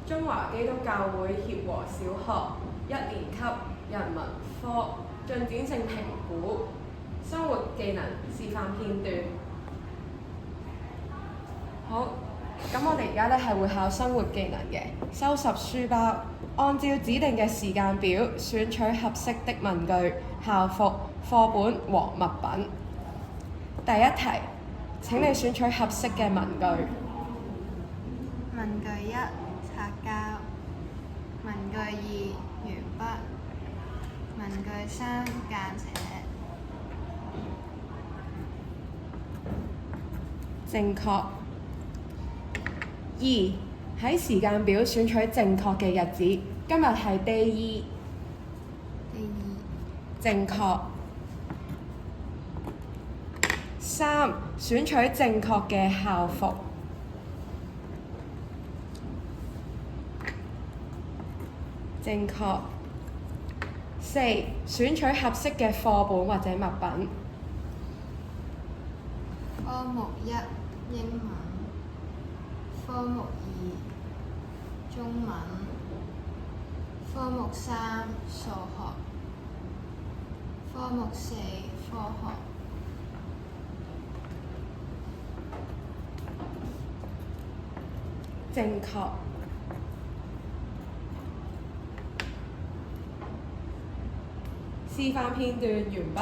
中華基督教會協和小學1年級人文科進展性評估生活技能示範片段。好，咁我哋而家咧係會考生活技能嘅。收拾書包，按照指定嘅時間表選取合適的文具、校服、課本和物品。第一題，請你選取合適嘅文具。文具1擦膠，文具2鉛筆，文具3間尺。正確。2，喺時間表選取正確嘅日子。今日係 Day 2。第2正確。3，選取正確嘅校服。正確。4，選取合適嘅課本或者物品。科目1英文，科目2中文，科目3數學，科目4科學。正確。示範片段完畢。